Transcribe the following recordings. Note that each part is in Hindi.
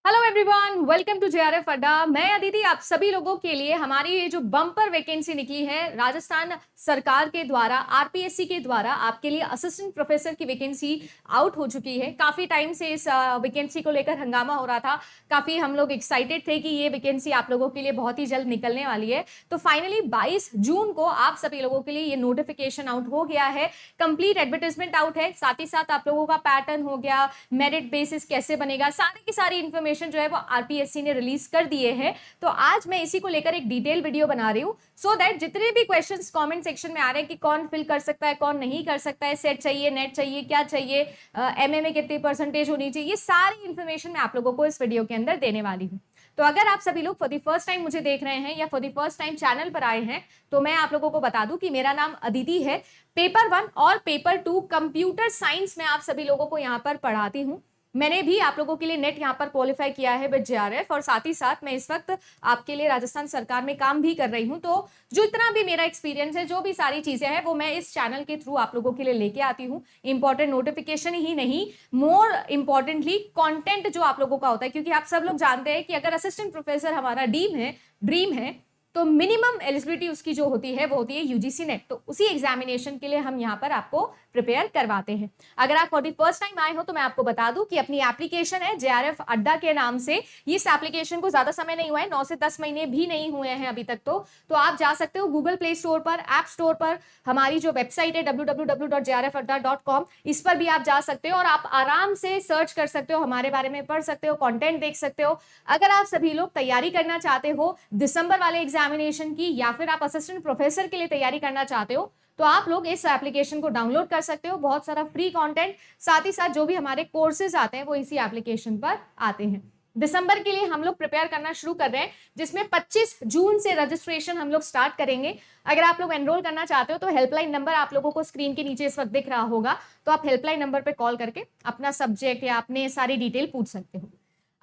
Hello everyone, welcome to JRF Adda. मैं अदिति आप सभी लोगों के लिए हमारी ये जो बम्पर वैकेंसी निकली है राजस्थान सरकार के द्वारा, आरपीएससी के द्वारा आपके लिए असिस्टेंट प्रोफेसर की वैकेंसी आउट हो चुकी है। काफी टाइम से इस वैकेंसी को लेकर हंगामा हो रहा था। काफी हम लोग एक्साइटेड थे कि ये वैकेंसी आप लोगों के लिए बहुत ही जल्द निकलने वाली है। तो फाइनली 22 जून को आप सभी लोगों के लिए ये नोटिफिकेशन आउट हो गया है। कंप्लीट एडवर्टाइजमेंट आउट है, साथ ही साथ आप लोगों का पैटर्न हो गया, मेरिट बेसिस कैसे बनेगा, सारी की सारी इन्फॉर्मेशन जो है वो आरपीएससी ने रिलीज कर दिए हैं। तो आज मैं इसी को लेकर एक डिटेल वीडियो बना रही हूं सो दैट जितने भी क्वेश्चंस कमेंट सेक्शन में आ रहे हैं कि कौन फिल कर सकता है, कौन नहीं कर सकता है, सेट चाहिए, नेट चाहिए, क्या चाहिए, एमए में कितनी परसेंटेज होनी चाहिए, ये सारी इन्फॉर्मेशन मैं आप लोगों को इस वीडियो के अंदर देने वाली हूँ। तो अगर आप सभी लोग फॉर द फर्स्ट टाइम मुझे देख रहे हैं या for the first time channel पर आए हैं तो मैं आप लोगों को बता दूं कि मेरा नाम अदिति है। पेपर 1 और पेपर 2 कंप्यूटर साइंस में आप सभी लोगों को यहाँ पर पढ़ाती हूँ। मैंने भी आप लोगों के लिए नेट यहाँ पर क्वालिफाई किया है विद जेआरएफ और साथ ही साथ मैं इस वक्त आपके लिए राजस्थान सरकार में काम भी कर रही हूँ। तो जो इतना भी मेरा एक्सपीरियंस है, जो भी सारी चीजें हैं वो मैं इस चैनल के थ्रू आप लोगों के लिए लेके आती हूँ। इंपॉर्टेंट नोटिफिकेशन ही नहीं, मोर इंपॉर्टेंटली कंटेंट जो आप लोगों का होता है, क्योंकि आप सब लोग जानते हैं कि अगर असिस्टेंट प्रोफेसर हमारा ड्रीम है तो मिनिमम एलिजिबिलिटी उसकी जो होती है वो होती है यूजीसी नेट। तो उसी एग्जामिनेशन के लिए हम यहाँ पर आपको प्रिपेयर करवाते हैं। अगर आप फॉर द फर्स्ट टाइम आए हो तो मैं आपको बता दूं कि अपनी एप्लीकेशन है जेआरएफ अड्डा के नाम से। इस एप्लीकेशन को ज्यादा समय नहीं हुआ है, 9 से 10 महीने भी नहीं हुए हैं अभी तक। तो आप जा सकते हो गूगल प्ले स्टोर पर, ऐप स्टोर पर, हमारी जो वेबसाइट है www.jrfadda.com, इस पर भी आप जा सकते हो और आप आराम से सर्च कर सकते हो, हमारे बारे में पढ़ सकते हो, कंटेंट देख सकते हो। अगर आप सभी लोग तैयारी करना चाहते हो दिसंबर वाले एग्जामिनेशन की, या फिर आप असिस्टेंट प्रोफेसर के लिए तैयारी करना चाहते हो तो आप लोग इस एप्लीकेशन को डाउनलोड कर सकते हो। बहुत सारा फ्री कंटेंट, साथ ही साथ जो भी हमारे कोर्सेज आते हैं वो इसी एप्लीकेशन पर आते हैं। दिसंबर के लिए हम लोग प्रिपेयर करना शुरू कर रहे हैं, जिसमें 25 जून से रजिस्ट्रेशन हम लोग स्टार्ट करेंगे। अगर आप लोग एनरोल करना चाहते हो तो हेल्पलाइन नंबर आप लोगों को स्क्रीन के नीचे इस वक्त दिख रहा होगा, तो आप हेल्पलाइन नंबर पर कॉल करके अपना सब्जेक्ट या अपने सारी डिटेल पूछ सकते हो।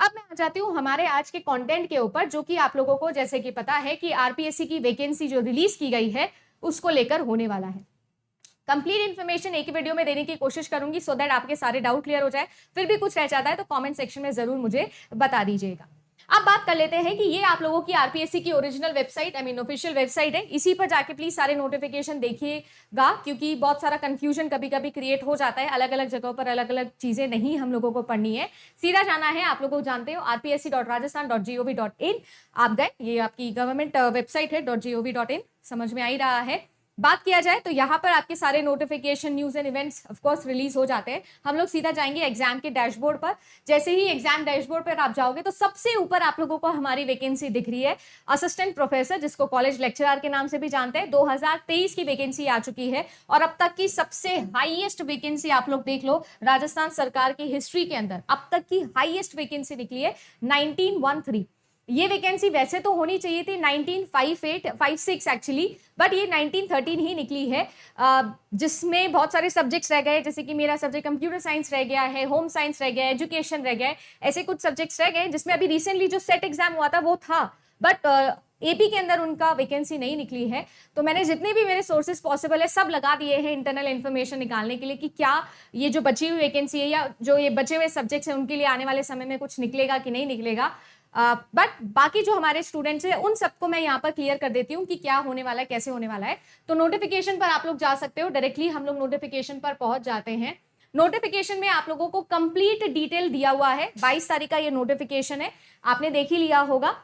अब मैं आ जाती हूँ हमारे आज के कंटेंट के ऊपर, जो कि आप लोगों को जैसे कि पता है कि आरपीएससी की वैकेंसी जो रिलीज की गई है उसको लेकर होने वाला है। कंप्लीट इन्फॉर्मेशन एक ही वीडियो में देने की कोशिश करूंगी सो दैट आपके सारे डाउट क्लियर हो जाए। फिर भी कुछ रह जाता है तो कमेंट सेक्शन में जरूर मुझे बता दीजिएगा। अब बात कर लेते हैं कि ये आप लोगों की आरपीएससी की original website, I mean official website है। इसी पर जाके प्लीज सारे नोटिफिकेशन देखिएगा, क्योंकि बहुत सारा कंफ्यूजन कभी कभी क्रिएट हो जाता है। अलग अलग जगहों पर अलग अलग चीजें नहीं हम लोगों को पढ़नी है, सीधा जाना है। आप लोग जानते हो rpsc.rajasthan.gov.in आप गए, ये आपकी गवर्नमेंट वेबसाइट है .gov.in, समझ में आ ही रहा है। बात किया जाए तो यहाँ पर आपके सारे notification, news and events of course release हो जाते हैं। हम लोग सीधा जाएंगे एग्जाम के डैशबोर्ड पर। जैसे ही एग्जाम डैशबोर्ड पर आप जाओगे तो सबसे ऊपर आप लोगों को हमारी वैकेंसी दिख रही है, असिस्टेंट प्रोफेसर, जिसको कॉलेज लेक्चरर के नाम से भी जानते हैं। 2023 की वैकेंसी आ चुकी है और अब तक की सबसे हाईएस्ट वैकेंसी आप लोग देख लो, राजस्थान सरकार की हिस्ट्री के अंदर अब तक की हाईएस्ट वैकेंसी निकली है 1913। ये वैकेंसी वैसे तो होनी चाहिए थी 1958-56 एक्चुअली, बट ये 1913 ही निकली है, जिसमें बहुत सारे सब्जेक्ट्स रह गए, जैसे कि मेरा सब्जेक्ट कंप्यूटर साइंस रह गया है, होम साइंस रह गया है, एजुकेशन रह गया है। ऐसे कुछ सब्जेक्ट्स रह गए जिसमें अभी रिसेंटली जो सेट एग्जाम हुआ था वो था, बट एपी के अंदर उनका वैकेंसी नहीं निकली है। तो मैंने जितने भी मेरे सोर्सेज पॉसिबल है सब लगा दिए हैं इंटरनल इन्फॉर्मेशन निकालने के लिए कि क्या ये जो बची हुई वैकेंसी है या जो ये बचे हुए सब्जेक्ट्स हैं उनके लिए आने वाले समय में कुछ निकलेगा कि नहीं निकलेगा। बट बाकी जो हमारे स्टूडेंट्स हैं उन सबको मैं यहाँ पर क्लियर कर देती हूँ कि क्या होने वाला है, कैसे होने वाला है। तो नोटिफिकेशन पर आप लोग जा सकते हो, डायरेक्टली हम लोग नोटिफिकेशन पर पहुंच जाते हैं। नोटिफिकेशन में आप लोगों को कंप्लीट डिटेल दिया हुआ है। 22 तारीख का ये नोटिफिकेशन है, आपने देख ही लिया होगा।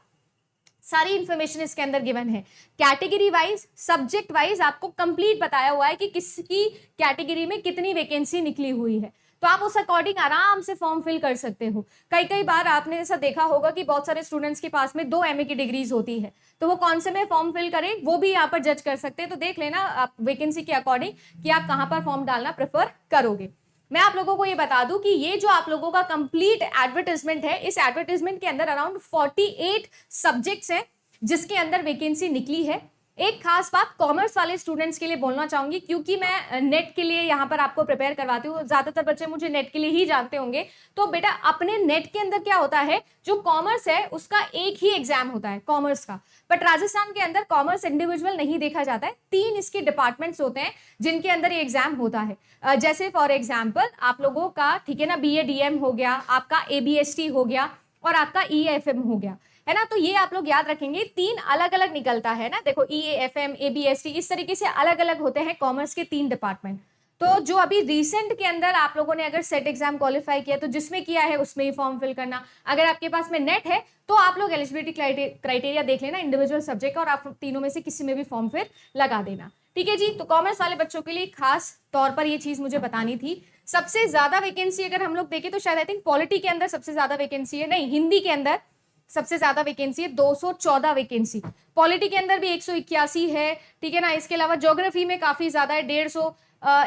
सारी इंफॉर्मेशन इसके अंदर गिवन है, कैटेगरी वाइज, सब्जेक्ट वाइज आपको कंप्लीट बताया हुआ है कि किसकी कैटेगरी में कितनी वैकेंसी निकली हुई है। तो आप उस अकॉर्डिंग आराम से फॉर्म फिल कर सकते हो। कई बार आपने ऐसा देखा होगा कि बहुत सारे स्टूडेंट्स के पास में 2 एमए की डिग्रीज होती है, तो वो कौन से में फॉर्म फिल करें वो भी यहाँ पर जज कर सकते हैं। तो देख लेना आप वैकेंसी के अकॉर्डिंग कि आप कहाँ पर फॉर्म डालना प्रेफर करोगे। मैं आप लोगों को ये बता दूं कि ये जो आप लोगों का कंप्लीट एडवर्टाइजमेंट है, इस एडवर्टाइजमेंट के अंदर अराउंड 48 सब्जेक्ट्स हैं जिसके अंदर वैकेंसी निकली है। एक खास बात कॉमर्स वाले स्टूडेंट्स के लिए बोलना चाहूंगी, क्योंकि मैं नेट के लिए यहाँ पर आपको प्रिपेयर करवाती हूँ, ज्यादातर बच्चे मुझे नेट के लिए ही जानते होंगे। तो बेटा अपने नेट के अंदर क्या होता है, जो कॉमर्स है उसका एक ही एग्जाम होता है कॉमर्स का, बट राजस्थान के अंदर कॉमर्स इंडिविजुअल नहीं देखा जाता है। 3 इसके डिपार्टमेंट्स होते हैं जिनके अंदर ये एग्जाम होता है। जैसे फॉर एग्जाम्पल आप लोगों का, ठीक है ना, BA DM हो गया, आपका ABST हो गया, और आपका EAFM हो गया, है ना। तो ये आप लोग याद रखेंगे, 3 अलग अलग निकलता है ना, देखो EAFM, ABST, इस तरीके से अलग अलग होते हैं कॉमर्स के 3 डिपार्टमेंट। तो जो अभी रिसेंट के अंदर आप लोगों ने अगर सेट एग्जाम क्वालिफाई किया तो जिसमें किया है उसमें ही फॉर्म फिल करना। अगर आपके पास में नेट है तो आप लोग एलिजिबिलिटी क्राइटेरिया देख लेना इंडिविजुअल सब्जेक्ट का, और आप तीनों में से किसी में भी फॉर्म फिर लगा देना, ठीक है जी। तो कॉमर्स वाले बच्चों के लिए खास तौर पर ये चीज मुझे बतानी थी। सबसे ज्यादा वैकेंसी अगर हम लोग देखें तो शायद आई थिंक पॉलिटी के अंदर सबसे ज्यादा वैकेंसी है, नहीं हिंदी के अंदर सबसे ज्यादा वैकेंसी है, 214 वैकेंसी। पॉलिटी के अंदर भी 181 है, ठीक है ना। इसके अलावा ज्योग्राफी में काफी ज्यादा है, 150,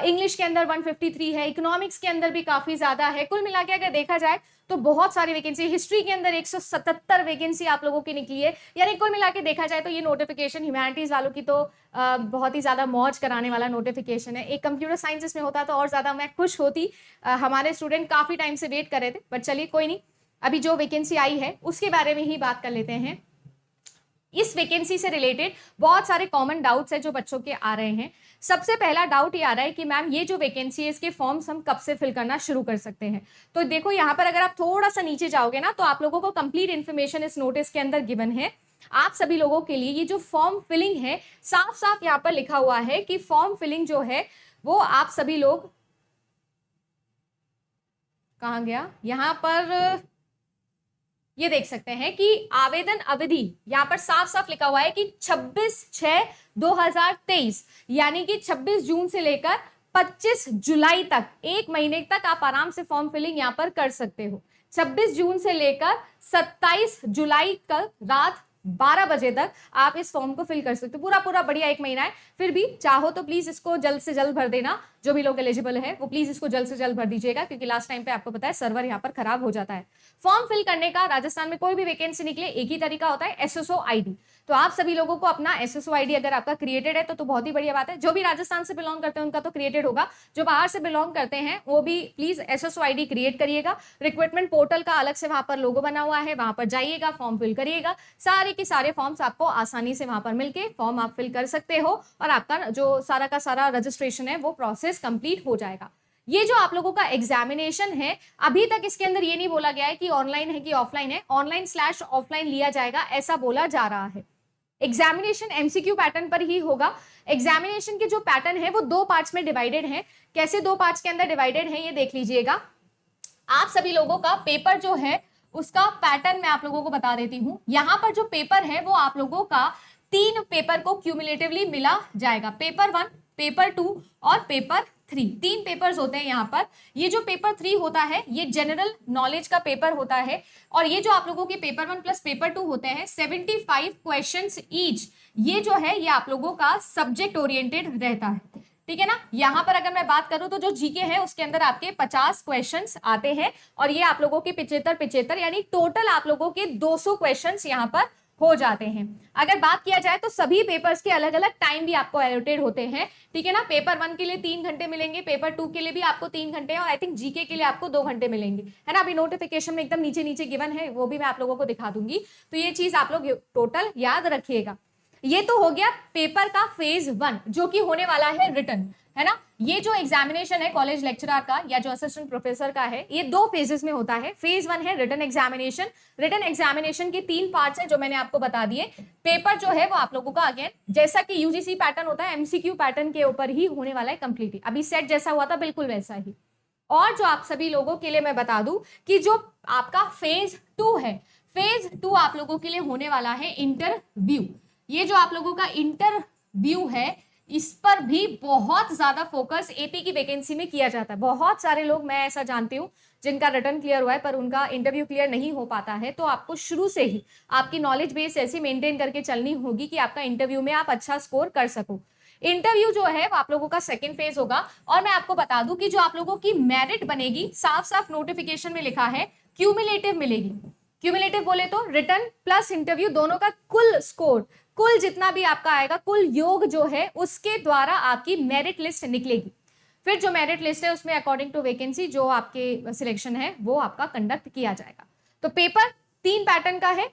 इंग्लिश के अंदर 153 है, इकोनॉमिक्स के अंदर भी काफी ज्यादा है। कुल मिला के अगर देखा जाए तो बहुत सारी वैकेंसी। हिस्ट्री के अंदर 177 वैकेंसी आप लोगों की निकली है, यानी कुल मिला के देखा जाए तो ये नोटिफिकेशन ह्यूमैनिटीज वालों की तो बहुत ही ज्यादा मौज कराने वाला नोटिफिकेशन है। एक कंप्यूटर साइंस में होता तो और ज्यादा मैं खुश होती। हमारे स्टूडेंट काफी टाइम से वेट कर रहे थे, बट चलिए कोई नहीं, अभी जो वैकेंसी आई है उसके बारे में ही बात कर लेते हैं। इस वैकेंसी से रिलेटेड बहुत सारे कॉमन डाउट्स हैं जो बच्चों के आ रहे हैं। सबसे पहला डाउट ये आ रहा है कि मैम ये जो वैकेंसी है इसके फॉर्म्स हम कब से फिल करना शुरू कर सकते हैं। तो देखो यहाँ पर अगर आप थोड़ा सा नीचे जाओगे ना तो आप लोगों को कंप्लीट इन्फॉर्मेशन इस नोटिस के अंदर गिवन है। आप सभी लोगों के लिए ये जो फॉर्म फिलिंग है, साफ साफ यहाँ पर लिखा हुआ है कि फॉर्म फिलिंग जो है वो आप सभी लोग, कहाँ गया, यहाँ पर ये देख सकते हैं कि आवेदन अवधि यहाँ पर साफ साफ लिखा हुआ है कि 26/6/2023 यानी कि 26 जून से लेकर 25 जुलाई तक, 1 महीने तक आप आराम से फॉर्म फिलिंग यहाँ पर कर सकते हो। 26 जून से लेकर 27 जुलाई तक रात 12 बजे तक आप इस फॉर्म को फिल कर सकते हो। पूरा पूरा बढ़िया 1 महीना है। फिर भी चाहो तो प्लीज इसको जल्द से जल्द भर देना, जो भी लोग एलिजिबल है वो प्लीज इसको जल्द से जल्द भर दीजिएगा, क्योंकि लास्ट टाइम पे आपको पता है सर्वर यहाँ पर खराब हो जाता है। फॉर्म फिल करने का राजस्थान में कोई भी वैकेंसी निकले एक ही तरीका होता है, SSO ID। तो आप सभी लोगों को अपना SSO ID अगर आपका क्रिएटेड है तो बहुत ही बढ़िया बात है। जो भी राजस्थान से बिलोंग करते हैं उनका तो क्रिएटेड होगा, जो बाहर से बिलोंग करते हैं वो भी प्लीज SSO ID क्रिएट करिएगा। रिक्रूटमेंट पोर्टल का अलग से वहां पर लोगो बना हुआ है, वहां पर जाइएगा, फॉर्म फिल करिएगा। सारे के सारे फॉर्म्स आपको आसानी से वहां पर मिलके फॉर्म आप फिल कर सकते हो और आपका जो सारा का सारा रजिस्ट्रेशन है वो प्रोसेस कंप्लीट हो जाएगा। ये जो आप लोगों का एग्जामिनेशन है, अभी तक इसके अंदर ये नहीं बोला गया है कि ऑनलाइन है कि ऑफलाइन है, ऑनलाइन/ऑफलाइन लिया जाएगा ऐसा बोला जा रहा है। एग्जामिनेशन MCQ पैटर्न पर ही होगा। एग्जामिनेशन के जो पैटर्न है वो 2 पार्ट्स में डिवाइडेड है। कैसे 2 पार्ट्स के अंदर डिवाइडेड है ये देख लीजिएगा। आप सभी लोगों का पेपर जो है उसका पैटर्न मैं आप लोगों को बता देती हूं। यहां पर जो पेपर है वो आप लोगों का 3 पेपर को क्यूमुलेटिवली मिला जाएगा, पेपर 1, पेपर 2 और पेपर 3। 3 पेपर्स होते हैं यहाँ पर। ये जो पेपर 3 होता है ये जनरल नॉलेज का पेपर होता है, और ये जो आप लोगों के पेपर 1 प्लस पेपर 2 होते हैं 75 क्वेश्चंस ईच। ये जो है ये आप लोगों का सब्जेक्ट ओरिएंटेड रहता है, ठीक है ना। यहाँ पर अगर मैं बात करूं तो जो जीके है उसके अंदर आपके 50 क्वेश्चंस आते हैं, और ये आप लोगों के 75 यानी टोटल आप लोगों के 200 क्वेश्चंस यहाँ पर हो जाते हैं। अगर बात किया जाए तो सभी पेपर्स के अलग अलग टाइम भी आपको एलोटेड होते हैं, ठीक है ना। पेपर 1 के लिए 3 घंटे मिलेंगे, पेपर 2 के लिए भी आपको 3 घंटे, और आई थिंक जीके के लिए आपको 2 घंटे मिलेंगे, है ना। अभी नोटिफिकेशन में एकदम नीचे नीचे गिवन है, वो भी मैं आप लोगों को दिखा दूंगी। तो ये चीज आप लोग टोटल याद रखिएगा। ये तो हो गया पेपर का फेज 1 जो कि होने वाला है रिटन, है ना। ये जो एग्जामिनेशन है कॉलेज लेक्चरर का या जो असिस्टेंट प्रोफेसर का है ये 2 फेजेस में होता है। फेज 1 है रिटन एग्जामिनेशन। रिटन एग्जामिनेशन के 3 पार्ट्स हैं जो मैंने आपको बता दिए। पेपर जो है वो आप लोगों का अगेन जैसा कि यूजीसी पैटर्न होता है MCQ पैटर्न के ऊपर ही होने वाला है कंप्लीटली। अभी सेट जैसा हुआ था बिल्कुल वैसा ही। और जो आप सभी लोगों के लिए मैं बता दूं कि जो आपका फेज 2 है, फेज 2 आप लोगों के लिए होने वाला है इंटरव्यू। ये जो आप लोगों का इंटरव्यू है इस पर भी बहुत ज्यादा फोकस एपी की वैकेंसी में किया जाता है। बहुत सारे लोग मैं ऐसा जानती हूँ जिनका रिटर्न क्लियर हुआ है पर उनका इंटरव्यू क्लियर नहीं हो पाता है। तो आपको शुरू से ही आपकी नॉलेज बेस ऐसी मेंटेन करके चलनी होगी कि आपका इंटरव्यू में आप अच्छा स्कोर कर सको। इंटरव्यू जो है वो आप लोगों का सेकंड फेज होगा। और मैं आपको बता दूं कि जो आप लोगों की मेरिट बनेगी, साफ साफ नोटिफिकेशन में लिखा है क्यूमुलेटिव मिलेगी। क्यूमुलेटिव बोले तो रिटर्न प्लस इंटरव्यू दोनों का कुल स्कोर, कुल जितना भी आपका आएगा, कुल योग जो है उसके द्वारा आपकी मेरिट लिस्ट निकलेगी। फिर जो मेरिट लिस्ट है उसमें अकॉर्डिंग टू वैकेंसी जो आपके सिलेक्शन है वो आपका कंडक्ट किया जाएगा। तो पेपर 3 पैटर्न का है,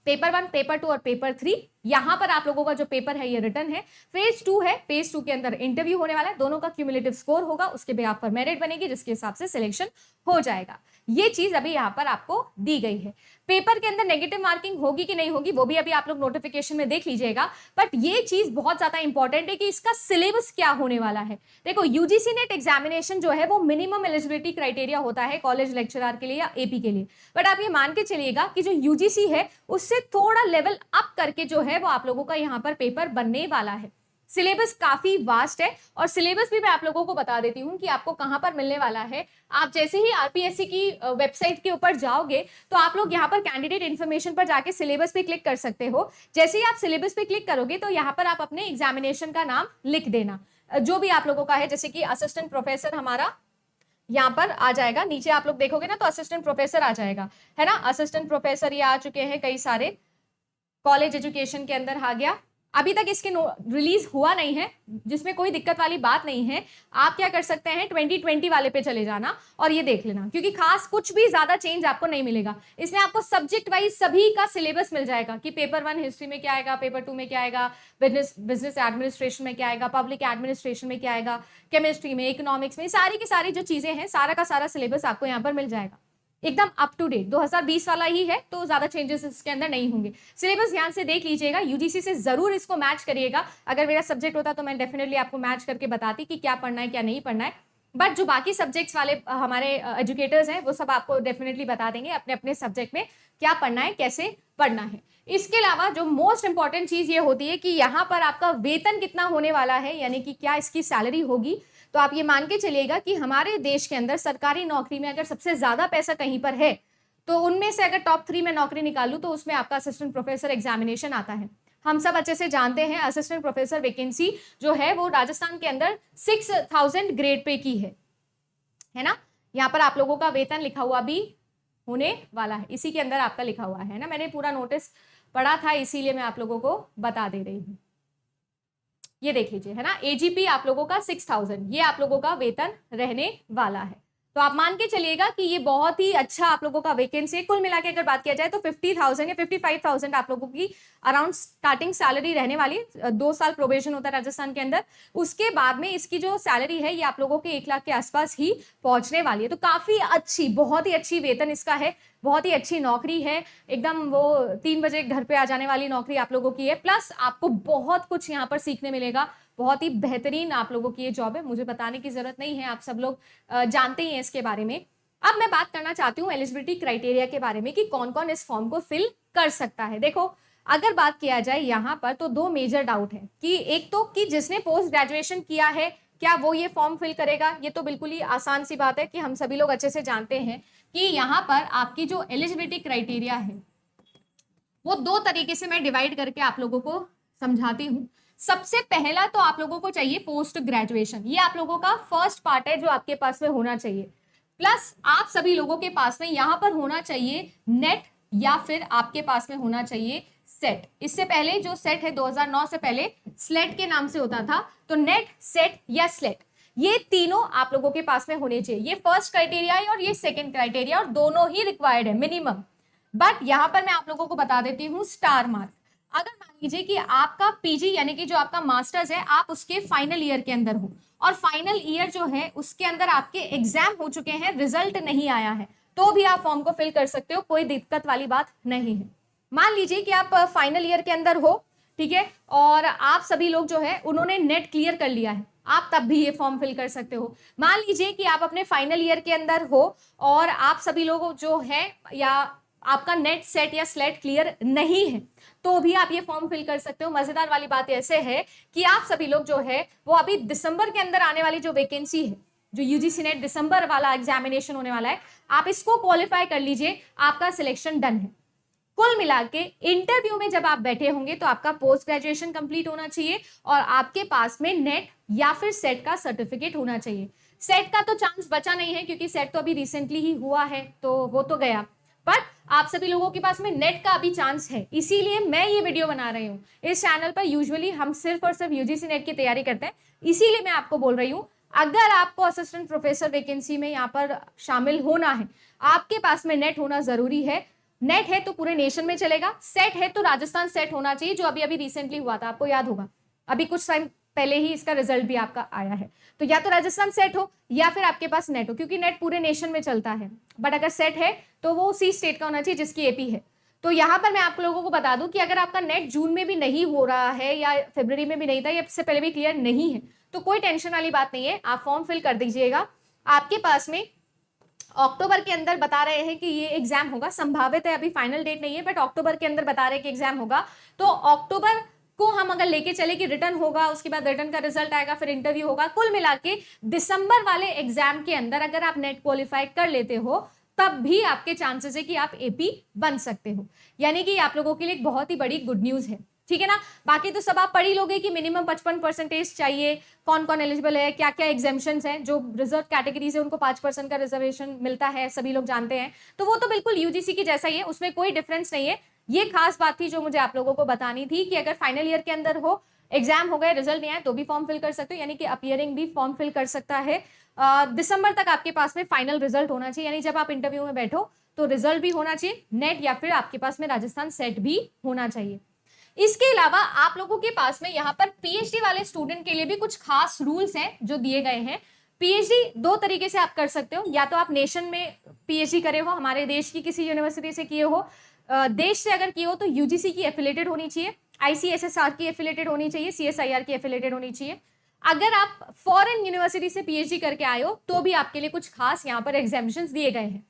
पेपर 1, पेपर 2 और पेपर 3। यहाँ पर आप लोगों का जो पेपर है ये रिटर्न है। फेज 2 है, फेज 2 के अंदर इंटरव्यू होने वाला है, दोनों का क्यूमुलेटिव स्कोर होगा, उसके बेहाफ पर मेरिट बनेगी, जिसके हिसाब से सिलेक्शन हो जाएगा। ये चीज अभी यहाँ पर आपको दी गई है। पेपर के अंदर नेगेटिव मार्किंग होगी कि नहीं होगी वो भी अभी आप लोग नोटिफिकेशन में देख लीजिएगा, बट ये चीज बहुत ज्यादा इंपॉर्टेंट है कि इसका सिलेबस क्या होने वाला है। देखो यूजीसी नेट एग्जामिनेशन जो है वो मिनिमम एलिजिबिलिटी क्राइटेरिया होता है कॉलेज लेक्चरर के लिए या एपी के लिए, बट आप ये मान के चलिएगा कि जो यूजीसी है उससे थोड़ा लेवल अप करके जो है वो आप लोगों का यहाँ पर पेपर बनने वाला है। सिलेबस काफी वास्ट है और सिलेबस भी मैं आप लोगों को बता देती हूँ कि आपको कहां पर मिलने वाला है। आप जैसे ही आरपीएससी की वेबसाइट के ऊपर जाओगे तो आप लोग यहाँ पर कैंडिडेट इन्फॉर्मेशन पर जाके सिलेबस पे क्लिक कर सकते हो। जैसे ही आप सिलेबस पे क्लिक करोगे तो यहाँ पर आप अपने एग्जामिनेशन का नाम लिख देना जो भी आप लोगों का है, जैसे कि असिस्टेंट प्रोफेसर हमारा यहाँ पर आ जाएगा। नीचे आप लोग देखोगे ना तो असिस्टेंट प्रोफेसर आ जाएगा, है ना। असिस्टेंट प्रोफेसर ये आ चुके हैं कई सारे, कॉलेज एजुकेशन के अंदर आ गया। अभी तक इसके रिलीज हुआ नहीं है, जिसमें कोई दिक्कत वाली बात नहीं है। आप क्या कर सकते हैं 2020 वाले पे चले जाना और ये देख लेना, क्योंकि खास कुछ भी ज्यादा चेंज आपको नहीं मिलेगा। इसमें आपको सब्जेक्ट वाइज सभी का सिलेबस मिल जाएगा कि पेपर 1 हिस्ट्री में क्या आएगा, पेपर 2 में क्या आएगा, बिजनेस एडमिनिस्ट्रेशन में क्या आएगा, पब्लिक एडमिनिस्ट्रेशन में क्या आएगा, केमिस्ट्री में, इकोनॉमिक्स में, सारी की सारी जो चीजें हैं सारा का सारा सिलेबस आपको यहाँ पर मिल जाएगा। एकदम अप टू डेट 2020 वाला ही है, तो ज्यादा चेंजेस इसके अंदर नहीं होंगे। सिलेबस ध्यान से देख लीजिएगा, यूजीसी से जरूर इसको मैच करिएगा। अगर मेरा सब्जेक्ट होता तो मैं डेफिनेटली आपको मैच करके बताती कि क्या पढ़ना है क्या नहीं पढ़ना है, बट जो बाकी सब्जेक्ट्स वाले हमारे एजुकेटर्स हैं वो सब आपको डेफिनेटली बता देंगे अपने अपने सब्जेक्ट में क्या पढ़ना है, कैसे पढ़ना है। इसके अलावा जो मोस्ट इंपॉर्टेंट चीज ये होती है कि यहाँ पर आपका वेतन कितना होने वाला है, यानी कि क्या इसकी सैलरी होगी। तो आप ये मान के चलिएगा कि हमारे देश के अंदर सरकारी नौकरी में अगर सबसे ज्यादा पैसा कहीं पर है तो उनमें से अगर टॉप 3 में नौकरी निकालूं तो उसमें आपका असिस्टेंट प्रोफेसर एग्जामिनेशन आता है। हम सब अच्छे से जानते हैं असिस्टेंट प्रोफेसर वैकेंसी जो है वो राजस्थान के अंदर 6000 ग्रेड पे की है ना। यहाँ पर आप लोगों का वेतन लिखा हुआ भी होने वाला है, इसी के अंदर आपका लिखा हुआ है ना। मैंने पूरा नोटिस पढ़ा था इसीलिए मैं आप लोगों को बता दे रही हूँ। ये देख लीजिए, है ना। एजीपी आप लोगों का 6000 ये आप लोगों का वेतन रहने वाला है। तो आप मान के चलिएगा कि ये बहुत ही अच्छा आप लोगों का वैकेंसी है। कुल मिला के अगर बात किया जाए तो 50,000 या 55,000 आप लोगों की अराउंड स्टार्टिंग सैलरी रहने वाली। 2 साल प्रोबेशन होता है राजस्थान के अंदर, उसके बाद में इसकी जो सैलरी है ये आप लोगों के 1 लाख के आसपास ही पहुंचने वाली है। तो काफी अच्छी, बहुत ही अच्छी वेतन इसका है, बहुत ही अच्छी नौकरी है। एकदम वो 3 बजे घर पे आ जाने वाली नौकरी आप लोगों की है, प्लस आपको बहुत कुछ यहाँ पर सीखने मिलेगा। बहुत ही बेहतरीन आप लोगों की ये जॉब है, मुझे बताने की जरूरत नहीं है, आप सब लोग जानते ही हैं इसके बारे में। अब मैं बात करना चाहती हूँ एलिजिबिलिटी क्राइटेरिया के बारे में कि कौन कौन इस फॉर्म को फिल कर सकता है। देखो अगर बात किया जाए यहाँ पर तो 2 मेजर डाउट है कि एक तो कि जिसने पोस्ट ग्रेजुएशन किया है क्या वो ये फॉर्म फिल करेगा। ये तो बिल्कुल ही आसान सी बात है कि हम सभी लोग अच्छे से जानते हैं कि यहाँ पर आपकी जो एलिजिबिलिटी क्राइटेरिया है वो 2 तरीके से मैं डिवाइड करके आप लोगों को समझाती हूँ। सबसे पहला तो आप लोगों को चाहिए पोस्ट ग्रेजुएशन, ये आप लोगों का फर्स्ट पार्ट है जो आपके पास में होना चाहिए। प्लस आप सभी लोगों के पास में यहाँ पर होना चाहिए नेट या फिर आपके पास में होना चाहिए सेट। इससे पहले जो सेट है 2009 से पहले स्लेट के नाम से होता था, तो नेट, सेट या स्लेट ये तीनों आप लोगों के पास में होने चाहिए। ये फर्स्ट क्राइटेरिया है और ये सेकंड क्राइटेरिया, और दोनों ही रिक्वायर्ड है मिनिमम। बट यहां पर मैं आप लोगों को बता देती हूँ स्टार मार्क। अगर मान लीजिए कि आपका पीजी यानी कि जो आपका मास्टर्स है आप उसके फाइनल ईयर के अंदर हो और फाइनल ईयर जो है उसके अंदर आपके एग्जाम हो चुके हैं, रिजल्ट नहीं आया है, तो भी आप फॉर्म को फिल कर सकते हो, कोई दिक्कत वाली बात नहीं है। मान लीजिए कि आप फाइनल ईयर के अंदर हो, ठीक है, और आप सभी लोग जो है उन्होंने नेट क्लियर कर लिया है, आप तब भी ये फॉर्म फिल कर सकते हो। मान लीजिए कि आप अपने फाइनल ईयर के अंदर हो और आप सभी लोग जो है या आपका नेट, सेट या स्लेट क्लियर नहीं है, तो भी आप ये फॉर्म फिल कर सकते हो। मजेदार वाली बात ऐसे है कि आप सभी लोग जो है वो अभी दिसंबर के अंदर आने वाली जो वैकेंसी है, जो यूजीसी नेट दिसंबर वाला एग्जामिनेशन होने वाला है, आप इसको क्वालिफाई कर लीजिए, आपका सिलेक्शन डन है। कुल मिला के इंटरव्यू में जब आप बैठे होंगे तो आपका पोस्ट ग्रेजुएशन कंप्लीट होना चाहिए और आपके पास में नेट या फिर सेट का सर्टिफिकेट होना चाहिए। सेट का तो चांस बचा नहीं है क्योंकि सेट तो अभी रिसेंटली ही हुआ है, तो वो तो गया, बट आप सभी लोगों के पास में नेट का अभी चांस है, इसीलिए मैं ये वीडियो बना रही हूँ। इस चैनल पर यूजुअली हम सिर्फ और सिर्फ यूजीसी नेट की तैयारी करते हैं, इसीलिए मैं आपको बोल रही हूँ अगर आपको असिस्टेंट प्रोफेसर वैकेंसी में यहाँ पर शामिल होना है, आपके पास में नेट होना जरूरी है। नेट है तो पूरे नेशन में चलेगा, सेट है तो राजस्थान सेट होना चाहिए, जो अभी अभी रिसेंटली हुआ था, आपको याद होगा, अभी कुछ टाइम पहले ही इसका रिजल्ट भी आपका आया है। तो या तो राजस्थान सेट हो या फिर आपके पास नेट हो, क्योंकि नेट पूरे नेशन में चलता है, बट अगर सेट है तो वो उसी स्टेट का होना चाहिए जिसकी एपी है। तो यहाँ पर मैं आप लोगों को बता दूं कि अगर आपका नेट जून में भी नहीं हो रहा है या फरवरी में भी नहीं था या इससे पहले भी क्लियर नहीं है, तो कोई टेंशन वाली बात नहीं है, आप फॉर्म फिल कर दीजिएगा। आपके पास में अक्टूबर के अंदर बता रहे हैं कि ये एग्जाम होगा, संभावित है, अभी फाइनल डेट नहीं है, बट अक्टूबर के अंदर बता रहे हैं कि एग्जाम होगा। तो अक्टूबर को हम अगर लेके चले कि रिटर्न होगा, उसके बाद रिटर्न का रिजल्ट आएगा, फिर इंटरव्यू होगा, कुल मिला के दिसंबर वाले एग्जाम के अंदर अगर आप नेट क्वालिफाई कर लेते हो तब भी आपके चांसेस है कि आप एपी बन सकते हो। यानी कि आप लोगों के लिए एक बहुत ही बड़ी गुड न्यूज है, ठीक है ना। बाकी तो सब आप पढ़ ही लोगे कि मिनिमम 55% चाहिए, कौन कौन एलिजिबल है, क्या क्या एग्जाम्शंस हैं, जो रिजर्व कैटेगरीज है उनको 5% का रिजर्वेशन मिलता है, सभी लोग जानते हैं। तो वो तो बिल्कुल यूजीसी की जैसा ही है, उसमें कोई डिफरेंस नहीं है। ये खास बात थी जो मुझे आप लोगों को बतानी थी कि अगर फाइनल ईयर के अंदर हो, एग्जाम हो गए, रिजल्ट नहीं आए तो भी फॉर्म फिल कर सकते हो, यानी कि अपियरिंग भी फॉर्म फिल कर सकता है। दिसंबर तक आपके पास में फाइनल रिजल्ट होना चाहिए, यानी जब आप इंटरव्यू में बैठो तो रिजल्ट भी होना चाहिए नेट, या फिर आपके पास में राजस्थान सेट भी होना चाहिए। इसके अलावा आप लोगों के पास में यहाँ पर पीएचडी वाले स्टूडेंट के लिए भी कुछ खास रूल्स हैं जो दिए गए हैं। पीएचडी दो तरीके से आप कर सकते हो, या तो आप नेशन में पीएचडी करे हो, हमारे देश की किसी यूनिवर्सिटी से किए हो, देश से अगर किए हो तो यूजीसी की एफिलेटेड होनी चाहिए, आईसीएसएसआर की एफिलेटेड होनी चाहिए, सीएसआईआर की एफिलेटेड होनी चाहिए। अगर आप फॉरेन यूनिवर्सिटी से पीएचडी करके आए हो तो भी आपके लिए कुछ खास यहाँ पर एग्जामिशंस दिए गए हैं।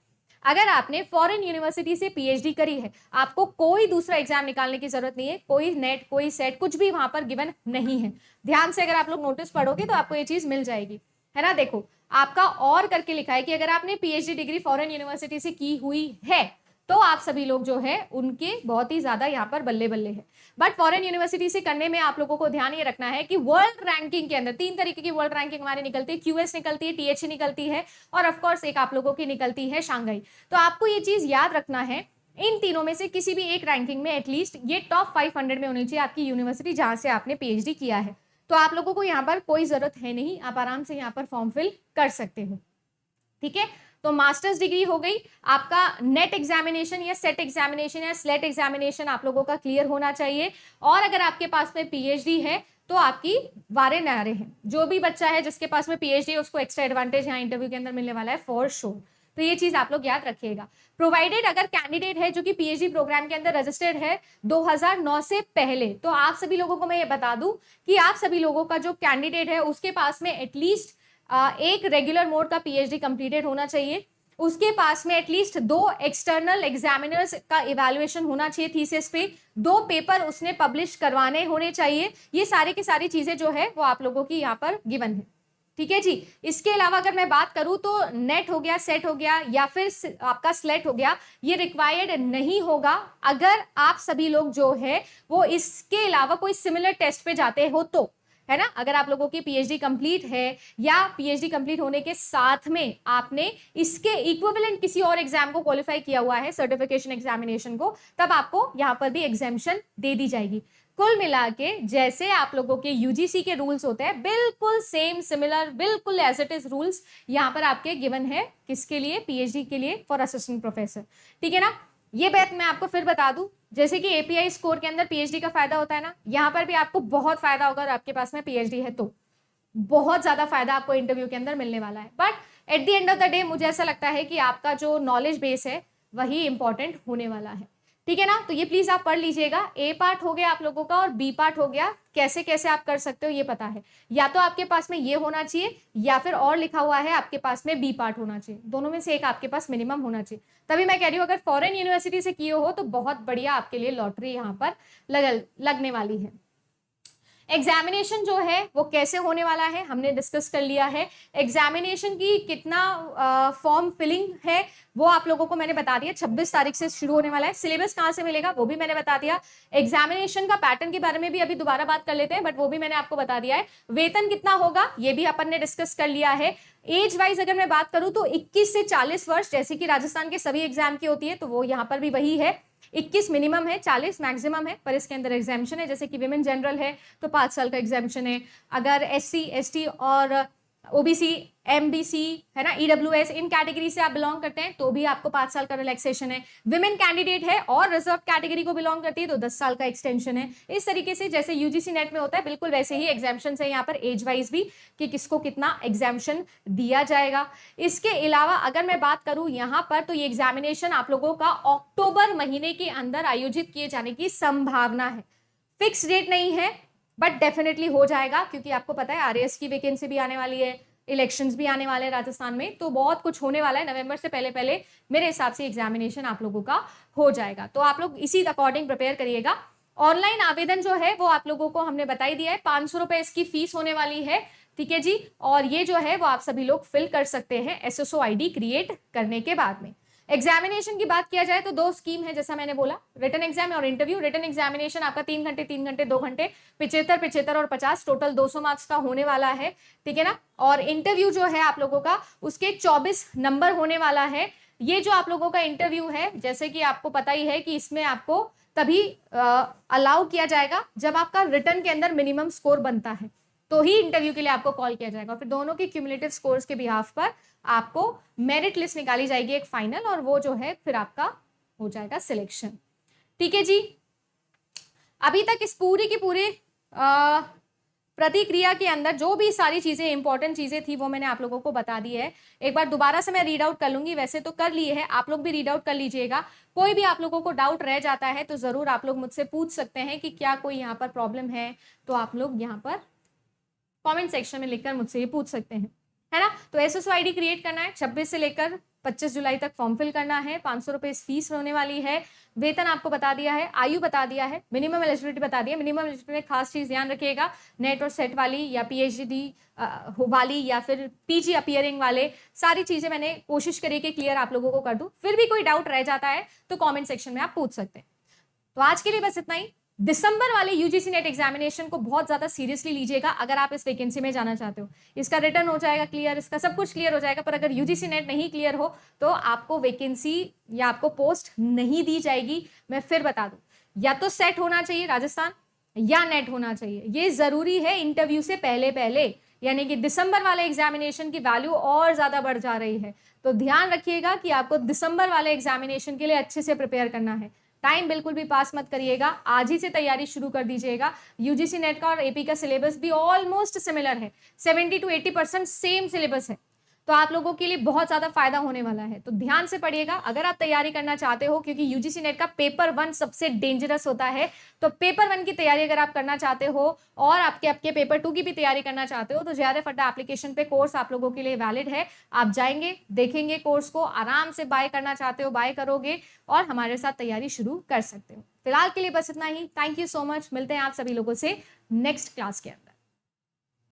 अगर आपने फॉरेन यूनिवर्सिटी से पीएचडी करी है, आपको कोई दूसरा एग्जाम निकालने की जरूरत नहीं है, कोई नेट कोई सेट कुछ भी वहां पर गिवन नहीं है। ध्यान से अगर आप लोग नोटिस पढ़ोगे तो आपको ये चीज मिल जाएगी, है ना। देखो आपका और करके लिखा है कि अगर आपने पीएचडी डिग्री फॉरेन यूनिवर्सिटी से की हुई है तो आप सभी लोग जो है उनके बहुत ही ज्यादा यहाँ पर बल्ले बल्ले है। बट फॉरेन यूनिवर्सिटी से करने में आप लोगों को ध्यान ये रखना है कि वर्ल्ड रैंकिंग के अंदर 3 तरीके की वर्ल्ड रैंकिंग हमारी निकलती है, क्यूएस निकलती है, टीएचई निकलती है, और ऑफकोर्स एक आप लोगों की निकलती है शांघाई। तो आपको ये चीज याद रखना है, इन तीनों में से किसी भी एक रैंकिंग में एटलीस्ट ये टॉप 500 में होनी चाहिए आपकी यूनिवर्सिटी जहां से आपने पीएचडी किया है। तो आप लोगों को यहाँ पर कोई जरूरत है नहीं, आप आराम से यहाँ पर फॉर्म फिल कर सकते हो, ठीक है। तो मास्टर्स डिग्री हो गई, आपका नेट एग्जामिनेशन या सेट एग्जामिनेशन या स्लेट एग्जामिनेशन आप लोगों का क्लियर होना चाहिए। और अगर आपके पास में पीएचडी है तो आपकी वारे नारे हैं। जो भी बच्चा है जिसके पास में पीएचडी है उसको एक्स्ट्रा एडवांटेज यहाँ इंटरव्यू के अंदर मिलने वाला है फॉर श्योर। तो ये चीज आप लोग याद रखिएगा। प्रोवाइडेड अगर कैंडिडेट है जो कि पीएचडी प्रोग्राम के अंदर रजिस्टर्ड है 2009 से पहले, तो आप सभी लोगों को मैं ये बता दूं कि आप सभी लोगों का जो कैंडिडेट है उसके पास में एटलीस्ट एक रेगुलर मोड का पीएचडी कंप्लीटेड होना चाहिए, उसके पास में एटलीस्ट 2 एक्सटर्नल एग्जामिनर्स का इवैल्यूएशन होना चाहिए थीसिस पे, 2 पेपर उसने पब्लिश करवाने होने चाहिए। ये सारी की सारी चीजें जो है वो आप लोगों की यहाँ पर गिवन है, ठीक है जी। इसके अलावा अगर मैं बात करूं तो नेट हो गया, सेट हो गया या फिर आपका स्लेट हो गया, ये रिक्वायर्ड नहीं होगा अगर आप सभी लोग जो है वो इसके अलावा कोई सिमिलर टेस्ट पे जाते हो तो, है ना। अगर आप लोगों की पीएचडी कंप्लीट है या पीएचडी कंप्लीट होने के साथ में आपने इसके इक्विवेलेंट किसी और एग्जाम को क्वालिफाई किया हुआ है, सर्टिफिकेशन एग्जामिनेशन को, तब आपको यहाँ पर भी एग्जामिशन दे दी जाएगी। कुल मिला के जैसे आप लोगों के यूजीसी के रूल्स होते हैं बिल्कुल सेम सिमिलर, बिल्कुल एज इट इज रूल्स यहाँ पर आपके गिवन है, किसके लिए, पीएचडी के लिए फॉर असिस्टेंट प्रोफेसर, ठीक है ना। ये बात मैं आपको फिर बता दूं, जैसे कि एपीआई स्कोर के अंदर पीएचडी का फायदा होता है ना, यहाँ पर भी आपको बहुत फायदा होगा अगर आपके पास में पीएचडी है तो बहुत ज्यादा फायदा आपको इंटरव्यू के अंदर मिलने वाला है। But at the end of the day मुझे ऐसा लगता है कि आपका जो नॉलेज बेस है वही इंपॉर्टेंट होने वाला है, ठीक है ना। तो ये प्लीज आप पढ़ लीजिएगा। ए पार्ट हो गया आप लोगों का और बी पार्ट हो गया, कैसे कैसे आप कर सकते हो ये पता है, या तो आपके पास में ये होना चाहिए या फिर और लिखा हुआ है आपके पास में बी पार्ट होना चाहिए, दोनों में से एक आपके पास मिनिमम होना चाहिए। तभी मैं कह रही हूँ अगर फॉरेन यूनिवर्सिटी से किए हो तो बहुत बढ़िया आपके लिए लॉटरी यहाँ पर लगने वाली है। एग्जामिनेशन जो है वो कैसे होने वाला है हमने डिस्कस कर लिया है। एग्जामिनेशन की कितना फॉर्म फिलिंग है वो आप लोगों को मैंने बता दिया, 26 तारीख से शुरू होने वाला है। सिलेबस कहाँ से मिलेगा वो भी मैंने बता दिया। एग्जामिनेशन का पैटर्न के बारे में भी अभी दोबारा बात कर लेते हैं, बट वो भी मैंने आपको बता दिया है। वेतन कितना होगा ये भी अपन ने डिस्कस कर लिया है। एज वाइज अगर मैं बात करूं तो 21 से 40 वर्ष जैसे कि राजस्थान के सभी एग्जाम की होती है, तो वो यहाँ पर भी वही है। 21 मिनिमम है, 40 मैक्सिमम है, पर इसके अंदर एग्जामिशन है। जैसे कि विमेन जनरल है तो 5 साल का एग्जामिशन है। अगर SC ST और ओबीसी, एमबीसी, है ना, ईडब्ल्यूएस, इन कैटेगरी से आप बिलोंग करते हैं तो भी आपको 5 साल का रिलैक्सेशन है। विमेन कैंडिडेट है और रिजर्व कैटेगरी को बिलोंग करती है तो 10 साल का एक्सटेंशन है। इस तरीके से जैसे यूजीसी नेट में होता है बिल्कुल वैसे ही एग्जाम्पशन है यहाँ पर एज वाइज भी कि किसको कितना एग्जाम्पशन दिया जाएगा। इसके अलावा अगर मैं बात करूं यहाँ पर तो ये एग्जामिनेशन आप लोगों का अक्टूबर महीने के अंदर आयोजित किए जाने की संभावना है। फिक्स डेट नहीं है बट डेफिनेटली हो जाएगा, क्योंकि आपको पता है आरएएस की वैकेंसी भी आने वाली है, इलेक्शंस भी आने वाले हैं राजस्थान में, तो बहुत कुछ होने वाला है। नवंबर से पहले पहले मेरे हिसाब से एग्जामिनेशन आप लोगों का हो जाएगा, तो आप लोग इसी अकॉर्डिंग प्रिपेयर करिएगा। ऑनलाइन आवेदन जो है वो आप लोगों को हमने बताई दिया है, 500 रुपए इसकी फीस होने वाली है, ठीक है जी। और ये जो है वो आप सभी लोग फिल कर सकते हैं एसएसओ आईडी क्रिएट करने के बाद में। एग्जामिनेशन की बात किया जाए तो 2 स्कीम है, जैसा मैंने बोला, रिटन एग्जाम और इंटरव्यू। रिटन एग्जामिनेशन आपका 3 घंटे 3 घंटे 2 घंटे 75 और 50 टोटल 200 मार्क्स का होने वाला है, ठीक है ना। और इंटरव्यू जो है आप लोगों का उसके 24 नंबर होने वाला है। ये जो आप लोगों का इंटरव्यू है, जैसे कि आपको पता ही है कि इसमें आपको तभी अलाउ किया जाएगा जब आपका रिटन के अंदर मिनिमम स्कोर बनता है, तो ही इंटरव्यू के लिए आपको कॉल किया जाएगा। फिर दोनों के क्यूमुलेटिव स्कोर्स के बिहाफ पर आपको मेरिट लिस्ट निकाली जाएगी एक फाइनल, और वो जो है फिर आपका हो जाएगा सिलेक्शन, ठीक है जी। अभी तक इस पूरी की पूरी प्रतिक्रिया के अंदर जो भी सारी चीजें इंपॉर्टेंट चीजें थी वो मैंने आप लोगों को बता दी है। एक बार दोबारा से मैं रीड आउट कर लूंगी, वैसे तो कर लिए है, आप लोग भी रीड आउट कर लीजिएगा। कोई भी आप लोगों को डाउट रह जाता है तो जरूर आप लोग मुझसे पूछ सकते हैं कि क्या कोई यहाँ पर प्रॉब्लम है, तो आप लोग यहाँ पर कमेंट सेक्शन में लिखकर मुझसे ये पूछ सकते हैं, है ना। तो एसएसओ आईडी क्रिएट करना है, 26 से लेकर 25 जुलाई तक फॉर्म फिल करना है, 500 रुपए फीस होने वाली है। वेतन आपको बता दिया है, आयु बता दिया है, मिनिमम एलिजिबिलिटी बता दिया है। मिनिमम एलिजिबिलिटी में खास चीज ध्यान रखिएगा, नेट और सेट वाली या पीएचडी वाली या फिर पीजी अपीयरिंग वाले, सारी चीजें मैंने कोशिश करी कि क्लियर आप लोगों को कर दूं। फिर भी कोई डाउट रह जाता है तो कॉमेंट सेक्शन में आप पूछ सकते हैं। तो आज के लिए बस इतना ही। दिसंबर वाले यूजीसी नेट एग्जामिनेशन को बहुत ज्यादा सीरियसली लीजिएगा अगर आप इस वैकेंसी में जाना चाहते हो। इसका रिटर्न हो जाएगा क्लियर, इसका सब कुछ क्लियर हो जाएगा, पर अगर यूजीसी नेट नहीं क्लियर हो तो आपको वैकेंसी या आपको पोस्ट नहीं दी जाएगी। मैं फिर बता दूं, या तो सेट होना चाहिए राजस्थान या नेट होना चाहिए, ये जरूरी है इंटरव्यू से पहले पहले, यानी कि दिसंबर वाले एग्जामिनेशन की वैल्यू और ज्यादा बढ़ जा रही है। तो ध्यान रखिएगा कि आपको दिसंबर वाले एग्जामिनेशन के लिए अच्छे से प्रिपेयर करना है। टाइम बिल्कुल भी पास मत करिएगा, आज ही से तैयारी शुरू कर दीजिएगा। यूजीसी नेट का और एपी का सिलेबस भी ऑलमोस्ट सिमिलर है, 70 to 80% सेम सिलेबस है, तो आप लोगों के लिए बहुत ज्यादा फायदा होने वाला है। तो ध्यान से पढ़िएगा अगर आप तैयारी करना चाहते हो, क्योंकि यूजीसी नेट का पेपर 1 सबसे डेंजरस होता है। तो पेपर 1 की तैयारी अगर आप करना चाहते हो और आपके पेपर 2 की भी तैयारी करना चाहते हो तो जेआरएफ अड्डा एप्लीकेशन पे कोर्स आप लोगों के लिए वैलिड है। आप जाएंगे, देखेंगे कोर्स को, आराम से बाय करना चाहते हो बाय करोगे और हमारे साथ तैयारी शुरू कर सकते हो। फिलहाल के लिए बस इतना ही। थैंक यू सो मच, मिलते हैं आप सभी लोगों से नेक्स्ट क्लास के अंदर।